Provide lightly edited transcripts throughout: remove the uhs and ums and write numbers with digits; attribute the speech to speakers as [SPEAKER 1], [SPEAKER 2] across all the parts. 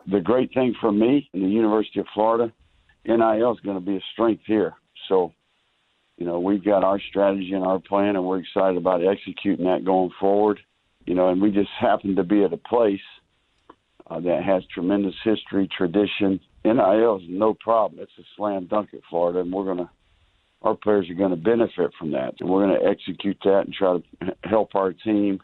[SPEAKER 1] the great thing for me and the University of Florida, NIL is going to be a strength here. So, we've got our strategy and our plan, and we're excited about executing that going forward. And we just happen to be at a place that has tremendous history, tradition. NIL is no problem. It's a slam dunk at Florida, and our players are going to benefit from that. And we're going to execute that and try to help our team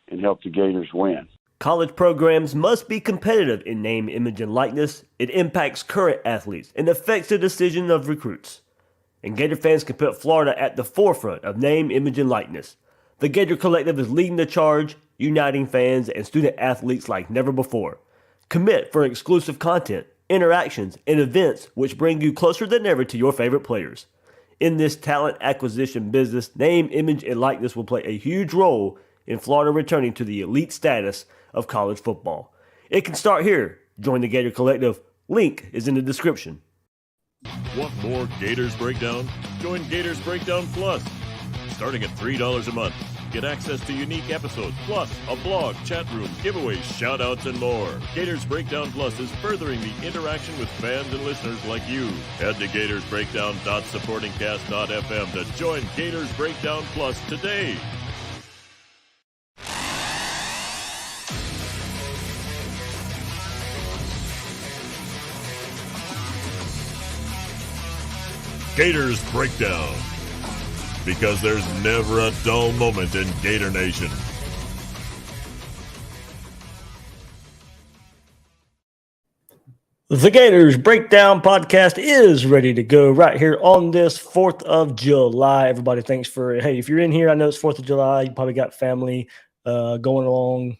[SPEAKER 1] and help the Gators win.
[SPEAKER 2] College programs must be competitive in name, image, and likeness. It impacts current athletes and affects the decision of recruits. And Gator fans can put Florida at the forefront of name, image, and likeness. The Gator Collective is leading the charge, uniting fans and student athletes like never before. Commit for exclusive content, interactions, and events which bring you closer than ever to your favorite players. In this talent acquisition business, name, image, and likeness will play a huge role in Florida returning to the elite status of college football. It can start here. Join the Gator Collective. Link is in the description.
[SPEAKER 3] Want more Gators Breakdown? Join Gators Breakdown Plus. Starting at $3 a month, get access to unique episodes, plus a blog, chat room, giveaways, shoutouts, and more. Gators Breakdown Plus is furthering the interaction with fans and listeners like you. Head to gatorsbreakdown.supportingcast.fm to join Gators Breakdown Plus today. Gators Breakdown, because there's never a dull moment in Gator Nation.
[SPEAKER 2] The Gators Breakdown podcast is ready to go right here on this 4th of July. Everybody, thanks if you're in here, I know it's 4th of July. You probably got family going along,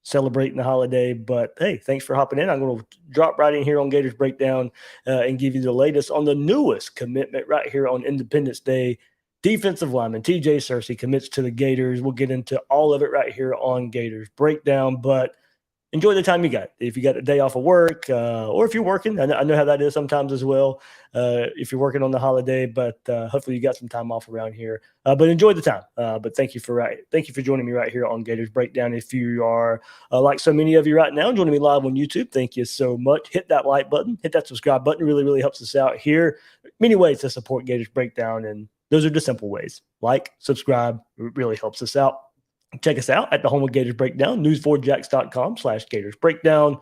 [SPEAKER 2] celebrating the holiday, but hey, thanks for hopping in. I'm going to drop right in here on Gators Breakdown and give you the latest on the newest commitment right here on Independence Day. Defensive lineman T.J. Searcy commits to the Gators. We'll get into all of it right here on Gators Breakdown, but enjoy the time you got. If you got a day off of work or if you're working, I know how that is sometimes as well, if you're working on the holiday, but hopefully you got some time off around here. But enjoy the time. But thank you for joining me right here on Gators Breakdown. If you are like so many of you right now, joining me live on YouTube, thank you so much. Hit that like button, hit that subscribe button. It really, really helps us out here. Many ways to support Gators Breakdown, and those are the simple ways. Like, subscribe, it really helps us out. Check us out at the home of Gators Breakdown, news4jax.com/Gators Breakdown.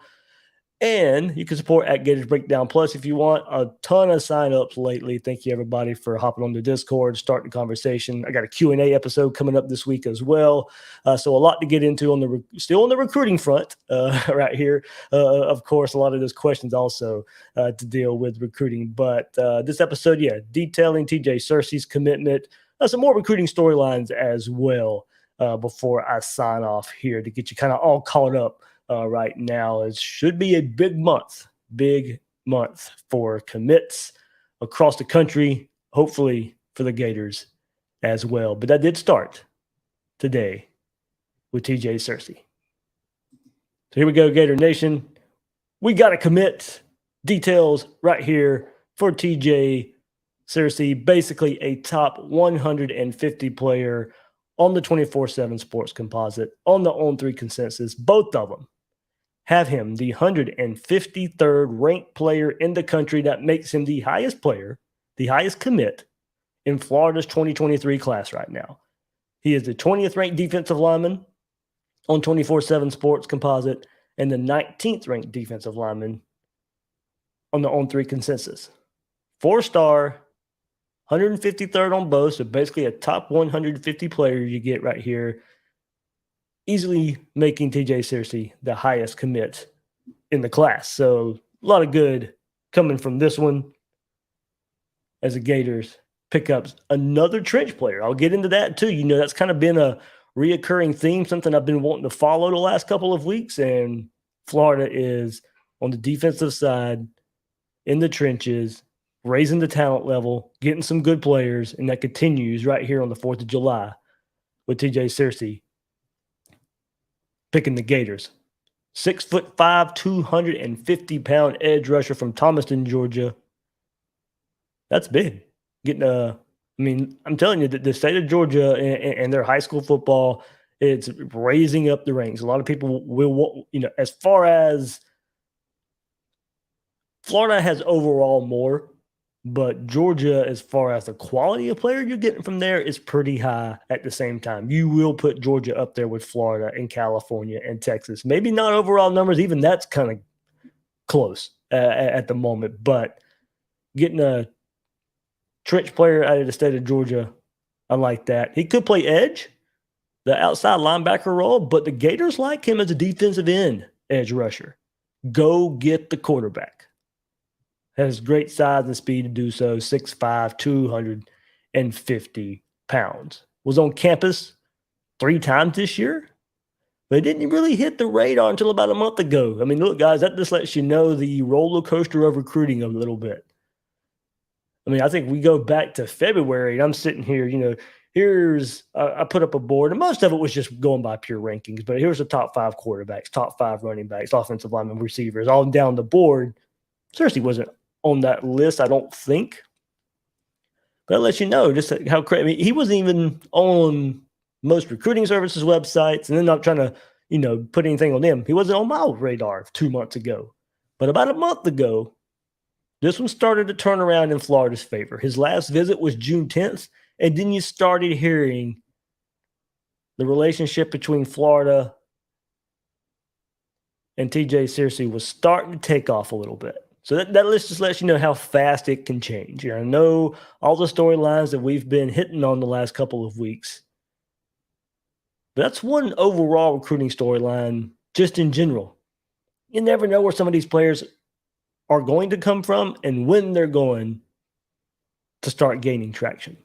[SPEAKER 2] And you can support at Gators Breakdown Plus if you want. A ton of signups lately. Thank you, everybody, for hopping on the Discord, starting the conversation. I got a Q&A episode coming up this week as well. So a lot to get into still on the recruiting front right here. Of course, a lot of those questions also to deal with recruiting. But this episode, detailing T.J. Searcy's commitment, some more recruiting storylines as well. Before I sign off here to get you kind of all caught up right now. It should be a big month for commits across the country, hopefully for the Gators as well. But that did start today with T.J. Searcy. So here we go, Gator Nation. We got to commit details right here for T.J. Searcy, basically a top 150 player on the 24/7 Sports Composite, on the On3 consensus. Both of them have him the 153rd ranked player in the country. That makes him the highest player, the highest commit in Florida's 2023 class right now. He is the 20th ranked defensive lineman on 24/7 Sports Composite and the 19th ranked defensive lineman on the On3 consensus. 4-star, 153rd on both, so basically a top 150 player you get right here, easily making T.J. Searcy the highest commit in the class. So a lot of good coming from this one as the Gators pick up another trench player. I'll get into that too. That's kind of been a reoccurring theme, something I've been wanting to follow the last couple of weeks, and Florida is on the defensive side in the trenches, raising the talent level, getting some good players, and that continues right here on the 4th of July with T.J. Searcy picking the Gators. 6'5", 250-pound edge rusher from Thomaston, Georgia. That's big. I'm telling you, the state of Georgia and their high school football, it's raising up the ranks. A lot of people will, as far as Florida has overall more, but Georgia, as far as the quality of player you're getting from there, is pretty high at the same time. You will put Georgia up there with Florida and California and Texas. Maybe not overall numbers, even that's kind of close at the moment, but getting a trench player out of the state of Georgia, I like that. He could play edge, the outside linebacker role, but the Gators like him as a defensive end edge rusher. Go get the quarterback. Has great size and speed to do so, 6'5", 250 pounds. Was on campus 3 times this year, but it didn't really hit the radar until about a month ago. I mean, look, guys, that just lets you know the roller coaster of recruiting a little bit. I mean, I think we go back to February, and I'm sitting here, I put up a board, and most of it was just going by pure rankings, but here's the top 5 quarterbacks, top 5 running backs, offensive linemen, receivers, all down the board. Searcy wasn't on that list, I don't think. But it lets you know just how crazy. I mean, he wasn't even on most recruiting services websites, and then not trying to, put anything on them. He wasn't on my radar 2 months ago. But about a month ago, this one started to turn around in Florida's favor. His last visit was June 10th, and then you started hearing the relationship between Florida and T.J. Searcy was starting to take off a little bit. So that list just lets you know how fast it can change. I know all the storylines that we've been hitting on the last couple of weeks. But that's one overall recruiting storyline just in general. You never know where some of these players are going to come from and when they're going to start gaining traction.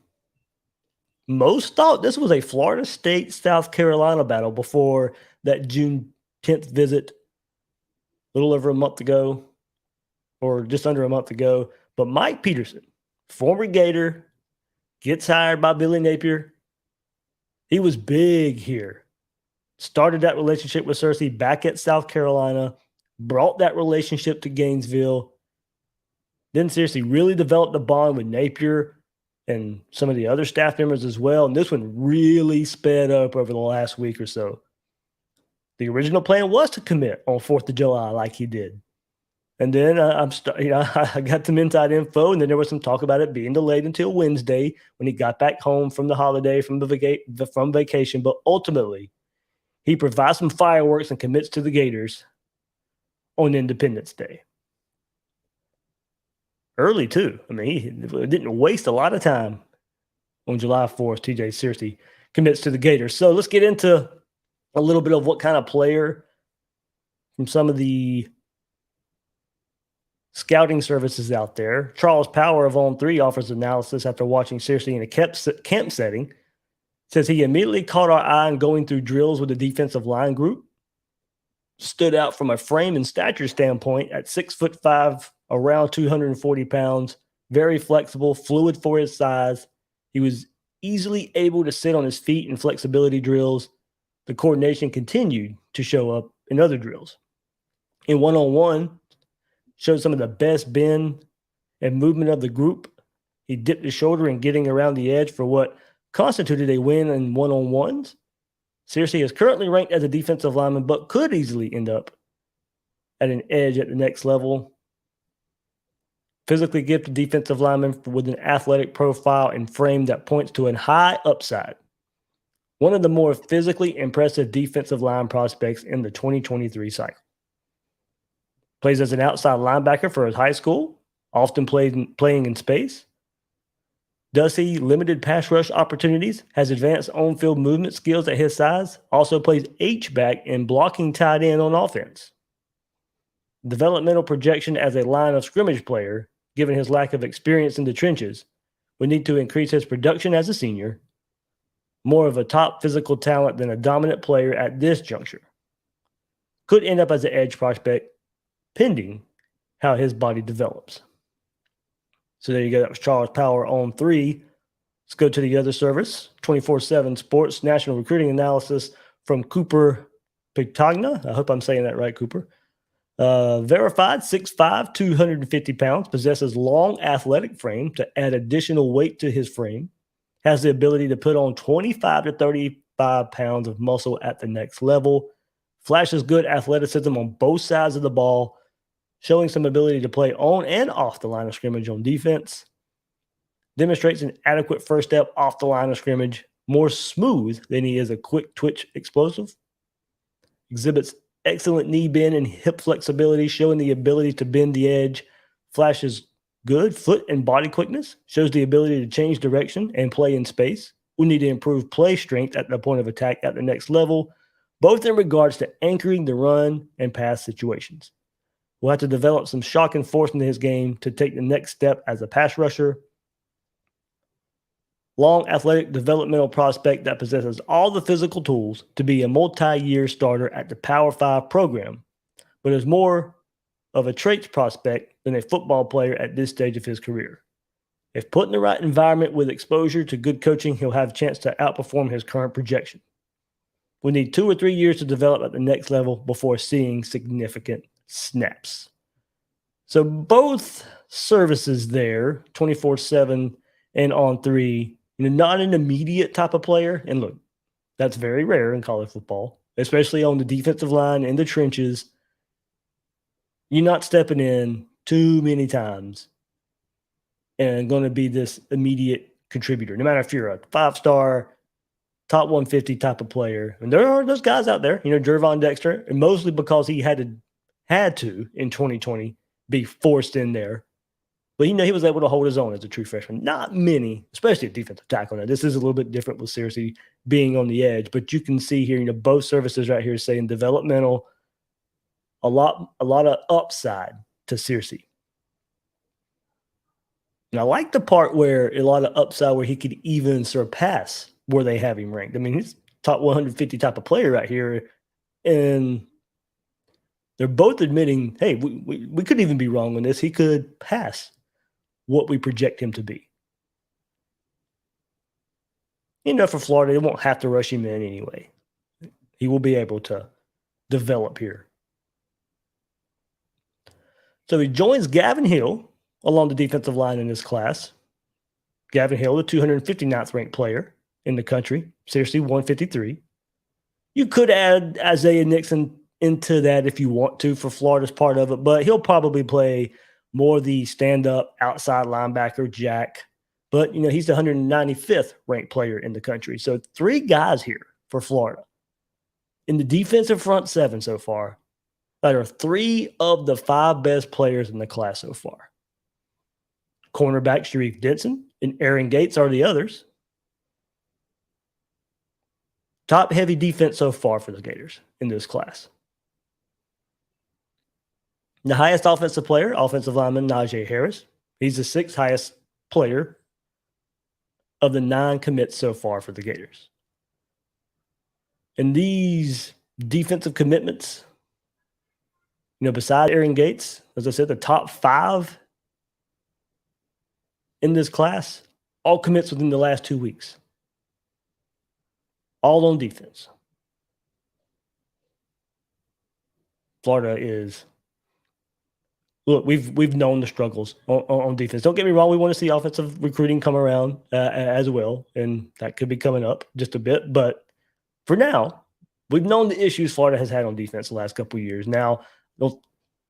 [SPEAKER 2] Most thought this was a Florida State-South Carolina battle before that June 10th visit, a little over a month ago, or just under a month ago. But Mike Peterson, former Gator, gets hired by Billy Napier. He was big here. Started that relationship with Searcy back at South Carolina, brought that relationship to Gainesville. Then Searcy really developed a bond with Napier and some of the other staff members as well. And this one really sped up over the last week or so. The original plan was to commit on 4th of July like he did. And then I got some inside info, and then there was some talk about it being delayed until Wednesday when he got back home from the holiday, from vacation. But ultimately, he provides some fireworks and commits to the Gators on Independence Day. Early, too. I mean, he didn't waste a lot of time on July 4th. T.J. Searcy commits to the Gators. So let's get into a little bit of what kind of player from some of the scouting services out there. Charles Power of On3 offers analysis after watching Searcy in a camp setting. Says he immediately caught our eye in going through drills with the defensive line group. Stood out from a frame and stature standpoint at 6'5", around 240 pounds. Very flexible, fluid for his size. He was easily able to sit on his feet in flexibility drills. The coordination continued to show up in other drills. In one-on-one, showed some of the best bend and movement of the group. He dipped his shoulder in getting around the edge for what constituted a win in one-on-ones. Searcy is currently ranked as a defensive lineman, but could easily end up at an edge at the next level. Physically gifted defensive lineman with an athletic profile and frame that points to a high upside. One of the more physically impressive defensive line prospects in the 2023 cycle. Plays as an outside linebacker for his high school, often playing in space. Does see limited pass rush opportunities, has advanced on-field movement skills at his size, also plays H-back and blocking tight end on offense. Developmental projection as a line of scrimmage player, given his lack of experience in the trenches, would need to increase his production as a senior. More of a top physical talent than a dominant player at this juncture. Could end up as an edge prospect, pending how his body develops. So there you go. That was Charles Power on 3. Let's go to the other service, 24/7 Sports National Recruiting Analysis from Cooper Pictagna. I hope I'm saying that right, Cooper. Verified, 6'5", 250 pounds, possesses long athletic frame to add additional weight to his frame, has the ability to put on 25 to 35 pounds of muscle at the next level, flashes good athleticism on both sides of the ball, showing some ability to play on and off the line of scrimmage on defense, demonstrates an adequate first step off the line of scrimmage, more smooth than he is a quick twitch explosive, exhibits excellent knee bend and hip flexibility, showing the ability to bend the edge, flashes good foot and body quickness, shows the ability to change direction and play in space. We need to improve play strength at the point of attack at the next level, both in regards to anchoring the run and pass situations. We'll have to develop some shock and force into his game to take the next step as a pass rusher. Long, athletic, developmental prospect that possesses all the physical tools to be a multi-year starter at the Power 5 program, but is more of a traits prospect than a football player at this stage of his career. If put in the right environment with exposure to good coaching, he'll have a chance to outperform his current projection. We need 2 or 3 years to develop at the next level before seeing significant snaps. So both services there, 24/7 and on 3, not an immediate type of player. And look, that's very rare in college football, especially on the defensive line in the trenches. You're not stepping in too many times and going to be this immediate contributor, no matter if you're a 5-star, top 150 type of player. And there are those guys out there, Jervon Dexter, and mostly because he had to in 2020 be forced in there. But he was able to hold his own as a true freshman. Not many, especially a defensive tackle. Now, this is a little bit different with Searcy being on the edge, but you can see here, both services right here saying developmental, a lot of upside to Searcy. And I like the part where a lot of upside where he could even surpass where they have him ranked. I mean, he's top 150 type of player right here. And they're both admitting, hey, we could even be wrong on this. He could pass what we project him to be. For Florida, they won't have to rush him in anyway. He will be able to develop here. So he joins Gavin Hill along the defensive line in this class. Gavin Hill, the 259th ranked player in the country, Searcy 153. You could add Isaiah Nixon into that if you want to for Florida's part of it, but he'll probably play more the stand-up outside linebacker jack. But, he's the 195th ranked player in the country. So 3 guys here for Florida in the defensive front 7 so far that are 3 of the 5 best players in the class so far. Cornerback Sharif Denson and Aaron Gates are the others. Top heavy defense so far for the Gators in this class. The highest offensive player, offensive lineman Najee Harris. He's the 6th highest player of the 9 commits so far for the Gators. And these defensive commitments, beside Aaron Gates, as I said, the top 5 in this class, all commits within the last 2 weeks. All on defense. Florida is... Look, we've known the struggles on defense. Don't get me wrong. We want to see offensive recruiting come around as well, and that could be coming up just a bit. But for now, we've known the issues Florida has had on defense the last couple of years. Now,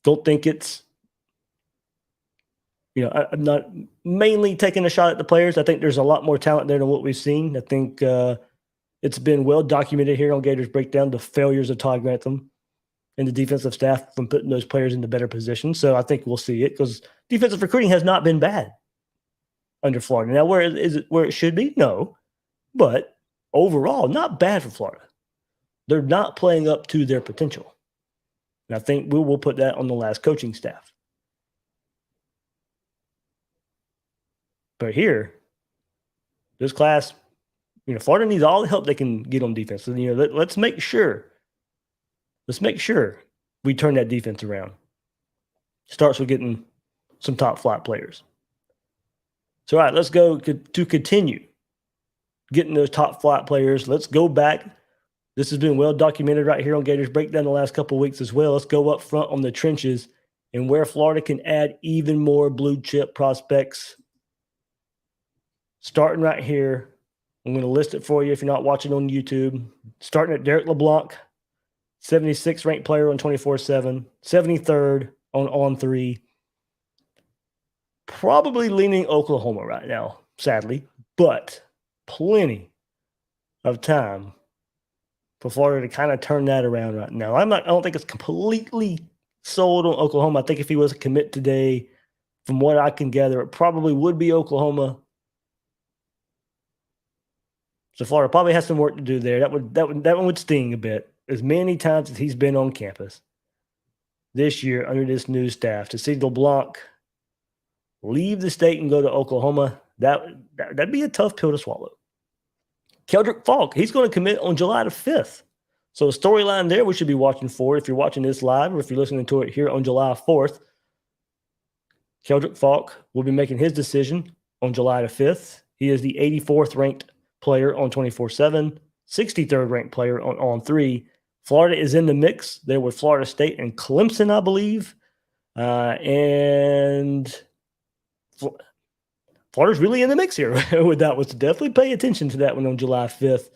[SPEAKER 2] don't think it's, I'm not mainly taking a shot at the players. I think there's a lot more talent there than what we've seen. I think it's been well documented here on Gators Breakdown, the failures of Todd Grantham and the defensive staff from putting those players into better positions. So I think we'll see it because defensive recruiting has not been bad under Florida. Now, where is it where it should be? No. But overall, not bad for Florida. They're not playing up to their potential. And I think we will put that on the last coaching staff. But here, this class, Florida needs all the help they can get on defense. So, let's make sure we turn that defense around. Starts with getting some top flight players. So, all right, let's go to continue getting those top flight players. Let's go back. This has been well documented right here on Gators Breakdown the last couple of weeks as well. Let's go up front on the trenches and where Florida can add even more blue chip prospects. Starting right here, I'm going to list it for you if you're not watching on YouTube. Starting at Derek Leblanc, 76th ranked player on 24/7, 73rd on 3. Probably leaning Oklahoma right now, sadly, but plenty of time for Florida to kind of turn that around right now. I don't think it's completely sold on Oklahoma. I think if he was a commit today, from what I can gather, it probably would be Oklahoma. So Florida probably has some work to do there. That one would sting a bit. As many times as he's been on campus this year under this new staff, to see LeBlanc leave the state and go to Oklahoma, that'd be a tough pill to swallow. Keldrick Falk, he's going to commit on July the 5th. So a storyline there we should be watching for if you're watching this live or if you're listening to it here on July 4th. Keldrick Falk will be making his decision on July the 5th. He is the 84th ranked player on 24/7, 63rd ranked player on 3. Florida is in the mix there with Florida State and Clemson, I believe. And Florida's really in the mix here with that one. So definitely pay attention to that one on July 5th.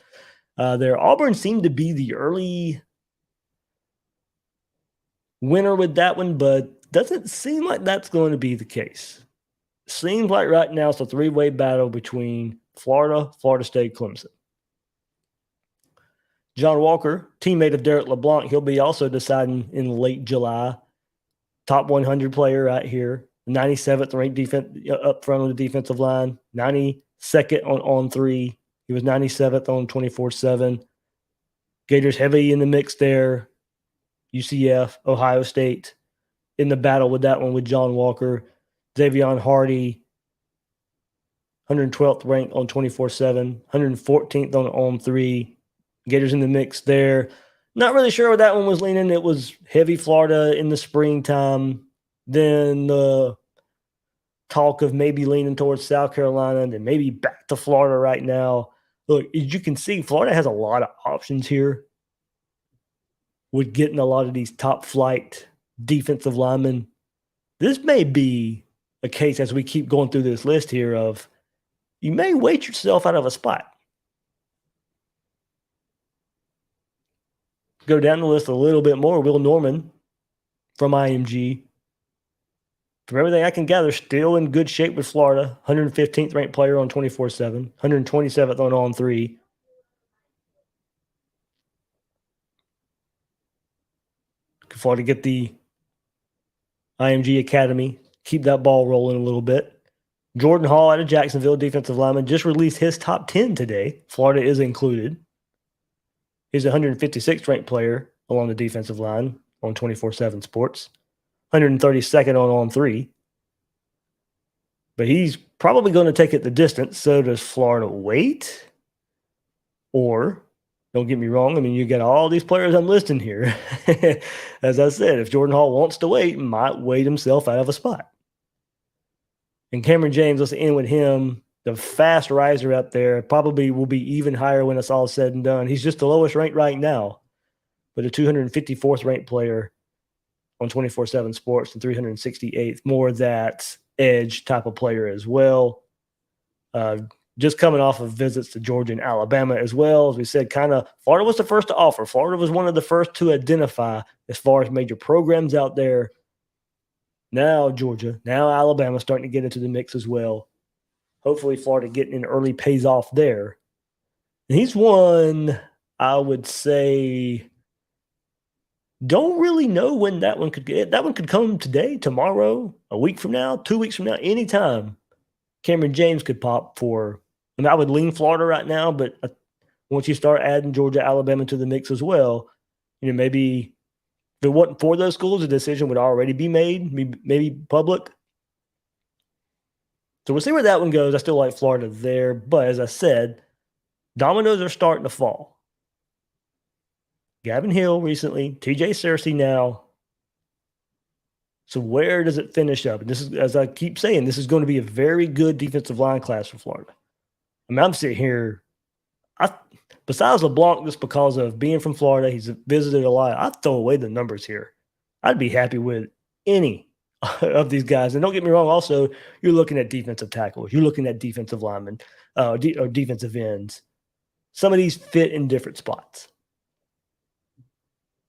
[SPEAKER 2] There, Auburn seemed to be the early winner with that one, but doesn't seem like that's going to be the case. Seems like right now it's a 3-way battle between Florida, Florida State, Clemson. John Walker, teammate of Derek LeBlanc, he'll be also deciding in late July. Top 100 player right here. 97th ranked defense up front on the defensive line. 92nd on 3. He was 97th on 24/7. Gators heavy in the mix there. UCF, Ohio State in the battle with that one with John Walker. Xavion Hardy, 112th ranked on 24/7. 114th on 3. Gators in the mix there. Not really sure where that one was leaning. It was heavy Florida in the springtime. Then the talk of maybe leaning towards South Carolina and then maybe back to Florida right now. Look, as you can see, Florida has a lot of options here with getting a lot of these top flight defensive linemen. This may be a case as we keep going through this list here of you may wait yourself out of a spot. Go down the list a little bit more. Will Norman from IMG. From everything I can gather, still in good shape with Florida. 115th ranked player on 24/7. 127th on 3. Looking forward to get the IMG Academy. Keep that ball rolling a little bit. Jordan Hall out of Jacksonville, defensive lineman, just released his top 10 today. Florida is included. He's the 156th ranked player along the defensive line on 24/7 Sports. 132nd on 3. But he's probably going to take it the distance. So does Florida wait? Or, don't get me wrong, I mean, you got all these players I'm listing here. As I said, if Jordan Hall wants to wait, might wait himself out of a spot. And Cameron James, let's end with him. The fast riser up there probably will be even higher when it's all said and done. He's just the lowest ranked right now, but a 254th ranked player on 24/7 Sports and 368th, more that edge type of player as well. Just coming off of visits to Georgia and Alabama as well. As we said, kind of Florida was the first to offer. Florida was one of the first to identify as far as major programs out there. Now Georgia, now Alabama starting to get into the mix as well. Hopefully Florida getting in early pays off there. And he's one, I would say, don't really know when that one could get. That one could come today, tomorrow, a week from now, 2 weeks from now, anytime. Cameron James could pop for, I mean, I would lean Florida right now, but once you start adding Georgia, Alabama to the mix as well, you know, maybe if it wasn't for those schools, a decision would already be made, maybe public. So we'll see where that one goes. I still like Florida there. But as I said, dominoes are starting to fall. Gavin Hill recently, T.J. Searcy now. So where does it finish up? And this is, as I keep saying, this is going to be a very good defensive line class for Florida. I mean, I'm sitting here, besides LeBlanc, just because of being from Florida, he's visited a lot. I'd throw away the numbers here. I'd be happy with any of these guys. And don't get me wrong, also, you're looking at defensive tackles. You're looking at defensive linemen or defensive ends. Some of these fit in different spots.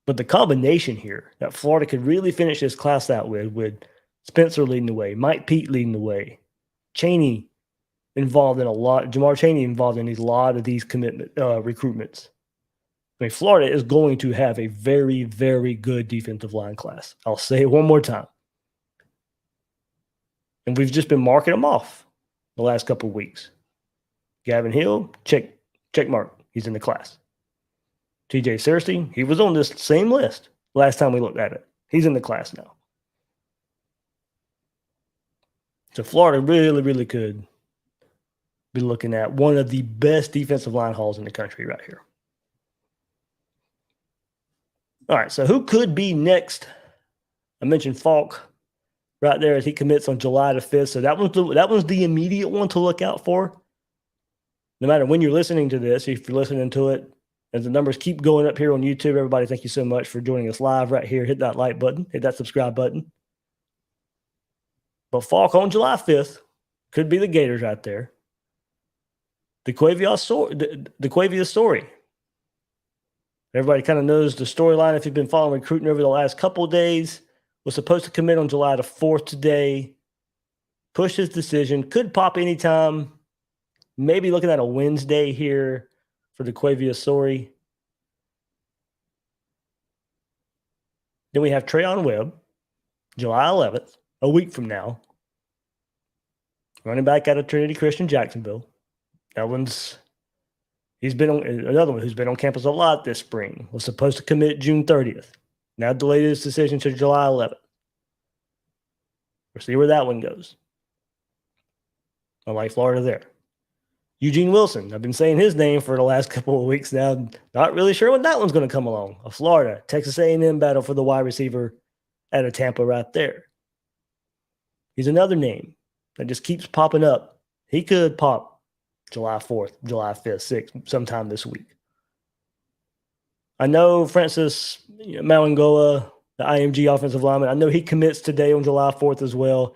[SPEAKER 2] But the combination here that Florida could really finish this class out with Spencer leading the way, Mike Pete leading the way, Chaney involved in a lot, Jamar Chaney involved in a lot of these recruitments. I mean, Florida is going to have a very, very good defensive line class. I'll say it one more time. And we've just been marking them off the last couple of weeks. Gavin Hill, check mark. He's in the class. T.J. Searcy, he was on this same list last time we looked at it. He's in the class now. So Florida really, really could be looking at one of the best defensive line hauls in the country right here. All right, so who could be next? I mentioned Falk right there as he commits on July the 5th. So that was the immediate one to look out for. No matter when you're listening to this, if you're listening to it, as the numbers keep going up here on YouTube, everybody, thank you so much for joining us live right here. Hit that like button, hit that subscribe button. But Falk on July 5th could be the Gators out there. The Quavia story. Everybody kind of knows the storyline if you've been following recruiting over the last couple of days. Was supposed to commit on July the 4th today. Pushed his decision. Could pop anytime. Maybe looking at a Wednesday here for the Quavia story. Then we have Treyon Webb, July 11th, a week from now. Running back out of Trinity Christian Jacksonville. He's been on another one who's been on campus a lot this spring. Was supposed to commit June 30th. Now delayed his decision to July 11th. We'll see where that one goes. I like Florida there. Eugene Wilson. I've been saying his name for the last couple of weeks now. Not really sure when that one's going to come along. A Florida, Texas A&M battle for the wide receiver out of Tampa right there. He's another name that just keeps popping up. He could pop July 4th, July 5th, 6th, sometime this week. I know Francis Malangoa, the IMG offensive lineman, I know he commits today on July 4th as well.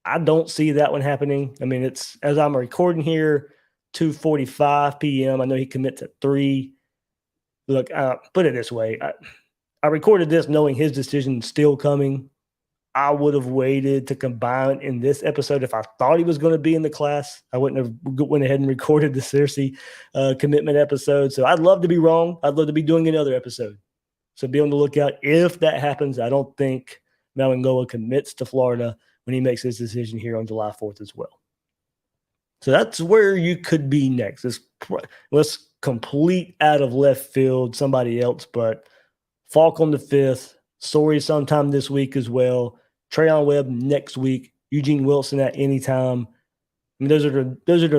[SPEAKER 2] I don't see that one happening. I mean, it's as I'm recording here, 2:45 p.m. I know he commits at 3. Look, put it this way. I recorded this knowing his decision is still coming. I would have waited to combine in this episode if I thought he was going to be in the class. I wouldn't have went ahead and recorded the Searcy commitment episode. So I'd love to be wrong. I'd love to be doing another episode. So be on the lookout if that happens. I don't think Malangoa commits to Florida when he makes his decision here on July 4th as well. So that's where you could be next. Let's complete out of left field somebody else, but Falk on the 5th, Sorry sometime this week as well. Treyon Webb next week. Eugene Wilson at any time. I mean, those are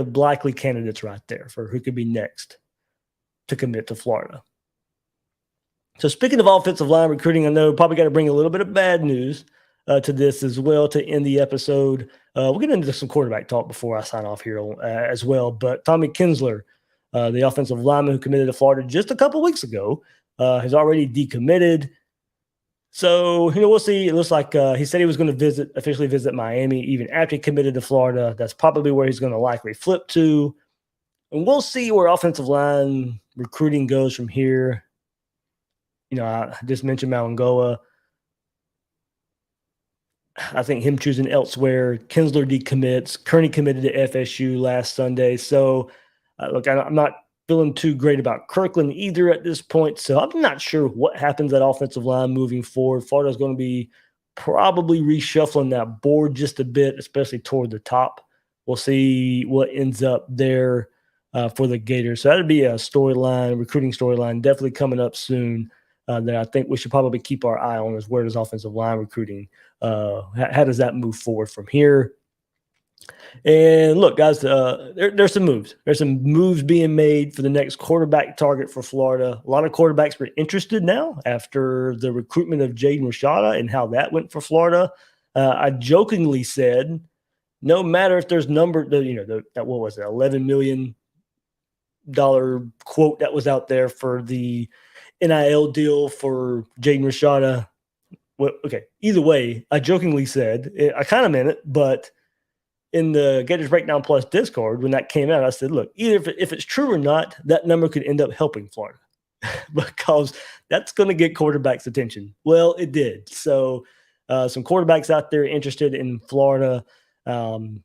[SPEAKER 2] the likely candidates right there for who could be next to commit to Florida. So speaking of offensive line recruiting, I know probably got to bring a little bit of bad news to this as well to end the episode. We'll get into some quarterback talk before I sign off here as well. But Tommy Kinsler, the offensive lineman who committed to Florida just a couple weeks ago, has already decommitted. So, we'll see. It looks like he said he was going to officially visit Miami even after he committed to Florida. That's probably where he's going to likely flip to. And we'll see where offensive line recruiting goes from here. I just mentioned Malangoa. I think him choosing elsewhere. Kinsler decommits. Kearney committed to FSU last Sunday. So, look, I'm not feeling too great about Kirkland either at this point. So I'm not sure what happens at offensive line moving forward. Florida's going to be probably reshuffling that board just a bit, especially toward the top. We'll see what ends up there for the Gators. So that'd be a recruiting storyline, definitely coming up soon that I think we should probably keep our eye on is where does offensive line recruiting, how does that move forward from here? And look, guys, there's some moves. There's some moves being made for the next quarterback target for Florida. A lot of quarterbacks were interested now after the recruitment of Jaden Rashada and how that went for Florida. I jokingly said, no matter if there's what was it, $11 million quote that was out there for the NIL deal for Jaden Rashada. Well, okay, either way, I jokingly said, I kind of meant it, but in the Gators Breakdown Plus Discord, when that came out, I said, look, either if it's true or not, that number could end up helping Florida. because that's going to get quarterbacks' attention. Well, it did. So some quarterbacks out there interested in Florida. Trying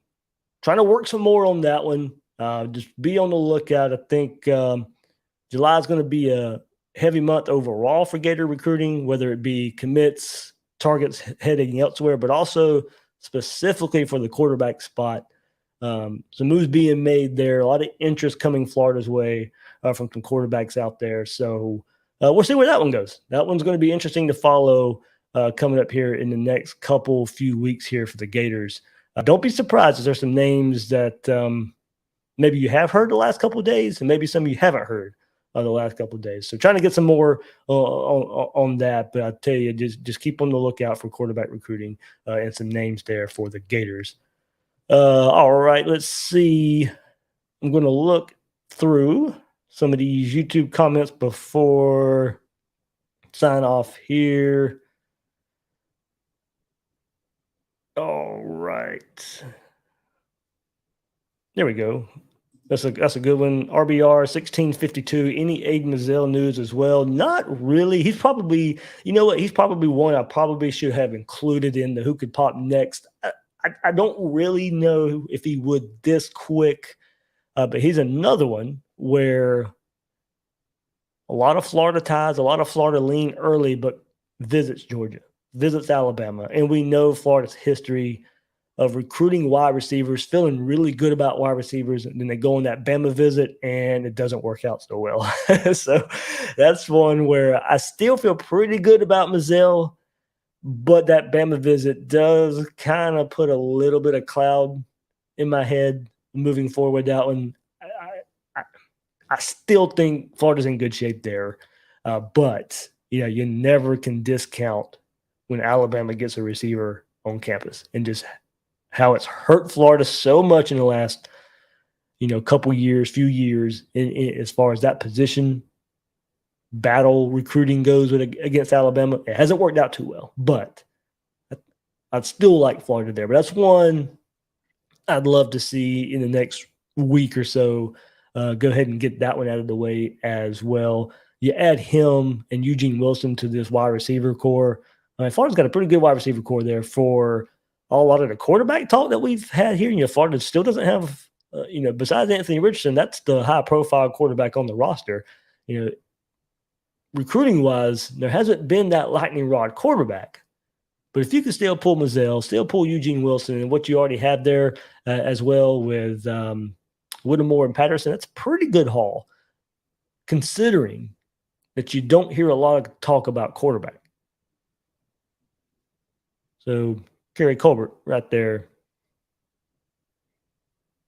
[SPEAKER 2] to work some more on that one. Just be on the lookout. I think July is going to be a heavy month overall for Gator recruiting, whether it be commits, targets heading elsewhere, but also specifically for the quarterback spot. Some moves being made there. A lot of interest coming Florida's way from some quarterbacks out there. So we'll see where that one goes. That one's going to be interesting to follow coming up here in the next few weeks here for the Gators. Don't be surprised if there's some names that maybe you have heard the last couple of days and maybe some you haven't heard the last couple of days. So trying to get some more on that. But I tell you, just keep on the lookout for quarterback recruiting and some names there for the Gators. All right, let's see. I'm going to look through some of these YouTube comments before sign off here. All right. There we go. That's a good one. RBR 1652. Any Aiden Mazzell news as well? Not really. He's probably, you know what? He's probably one I probably should have included in the who could pop next. I don't really know if he would this quick, but he's another one where a lot of Florida ties, a lot of Florida lean early, but visits Georgia, visits Alabama. And we know Florida's history of recruiting wide receivers, feeling really good about wide receivers, and then they go on that Bama visit, and it doesn't work out so well. So that's one where I still feel pretty good about Mazzell, but that Bama visit does kind of put a little bit of cloud in my head moving forward with that one. I still think Florida's in good shape there, but you never can discount when Alabama gets a receiver on campus and just how it's hurt Florida so much in the last, few years as far as that position battle recruiting goes against Alabama. It hasn't worked out too well, but I'd still like Florida there. But that's one I'd love to see in the next week or so. Go ahead and get that one out of the way as well. You add him and Eugene Wilson to this wide receiver core. Florida's got a pretty good wide receiver core there for a lot of the quarterback talk that we've had here. Florida still doesn't have, besides Anthony Richardson, that's the high-profile quarterback on the roster. Recruiting-wise, there hasn't been that lightning rod quarterback. But if you can still pull Mazzell, still pull Eugene Wilson, and what you already have there as well with Whittemore and Patterson, that's a pretty good haul, considering that you don't hear a lot of talk about quarterback. So Kerry Colbert right there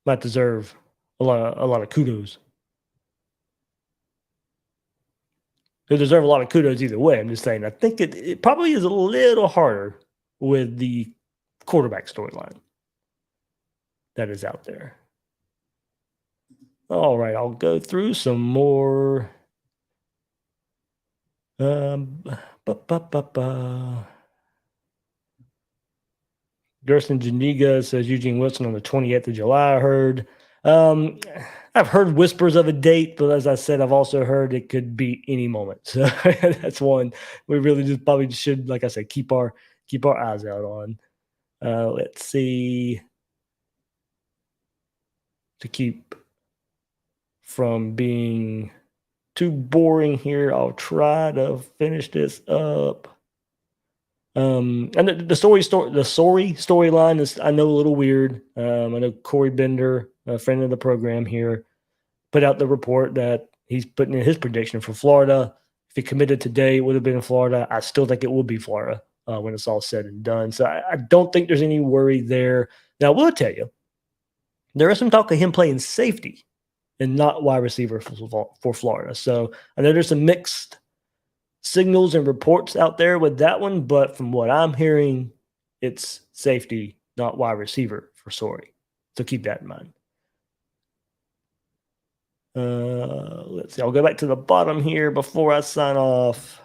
[SPEAKER 2] might deserve a lot of kudos. They deserve a lot of kudos either way. I'm just saying, I think it probably is a little harder with the quarterback storyline that is out there. All right, I'll go through some more. Gerson Janiga says Eugene Wilson on the 28th of July, I heard. I've heard whispers of a date, but as I said, I've also heard it could be any moment. So that's one we really just probably should, like I said, keep our eyes out on. Let's see. To keep from being too boring here, I'll try to finish this up. And the storyline is, I know, a little weird. I know Corey Bender, a friend of the program here, put out the report that he's putting in his prediction for Florida. If he committed today, it would have been in Florida. I still think it will be Florida when it's all said and done. So I don't think there's any worry there. Now, I will tell you, there is some talk of him playing safety and not wide receiver for Florida. So I know there's some mixed signals and reports out there with that one, but from what I'm hearing, it's safety, not wide receiver for Sorey. So keep that in mind. Let's see. I'll go back to the bottom here before I sign off.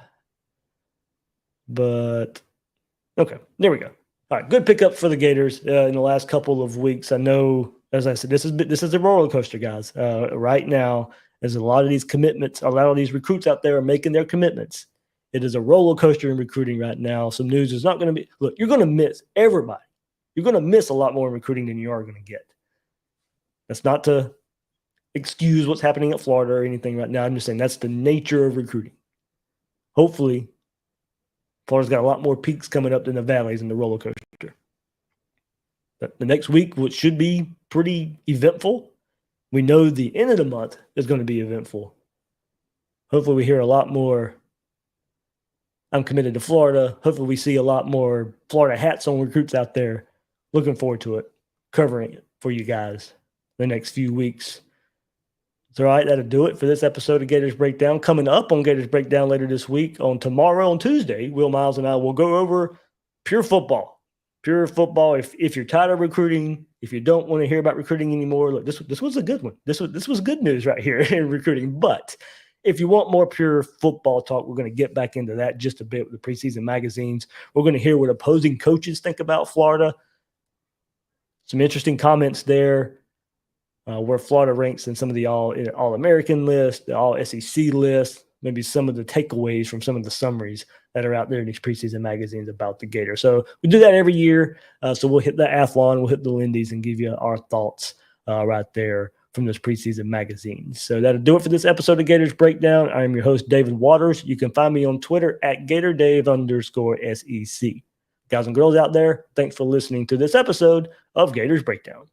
[SPEAKER 2] But okay, there we go. All right, good pickup for the Gators in the last couple of weeks. I know, as I said, this is a roller coaster, guys. Right now, As a lot of these commitments, a lot of these recruits out there are making their commitments. It is a roller coaster in recruiting right now. Some news is not going to be, look, you're going to miss everybody. You're going to miss a lot more in recruiting than you are going to get. That's not to excuse what's happening at Florida or anything right now. I'm just saying that's the nature of recruiting. Hopefully, Florida's got a lot more peaks coming up than the valleys in the roller coaster. But the next week, which should be pretty eventful, we know the end of the month is going to be eventful. Hopefully, we hear a lot more. I'm committed to Florida. Hopefully, we see a lot more Florida hats on recruits out there. Looking forward to it, covering it for you guys the next few weeks. It's all right. That'll do it for this episode of Gators Breakdown. Coming up on Gators Breakdown later this week, tomorrow, on Tuesday, Will Miles and I will go over pure football. Pure football. If you're tired of recruiting, if you don't want to hear about recruiting anymore, look, this was a good one. This was good news right here in recruiting. But if you want more pure football talk, we're going to get back into that just a bit with the preseason magazines. We're going to hear what opposing coaches think about Florida. Some interesting comments there. Where Florida ranks in some of the all-American list, the all-SEC list, maybe some of the takeaways from some of the summaries that are out there in these preseason magazines about the Gator. So we do that every year. So we'll hit the Athlon, we'll hit the Lindy's, and give you our thoughts right there from those preseason magazines. So that'll do it for this episode of Gators Breakdown. I am your host, David Waters. You can find me on Twitter at GatorDave_SEC. Guys and girls out there, thanks for listening to this episode of Gators Breakdown.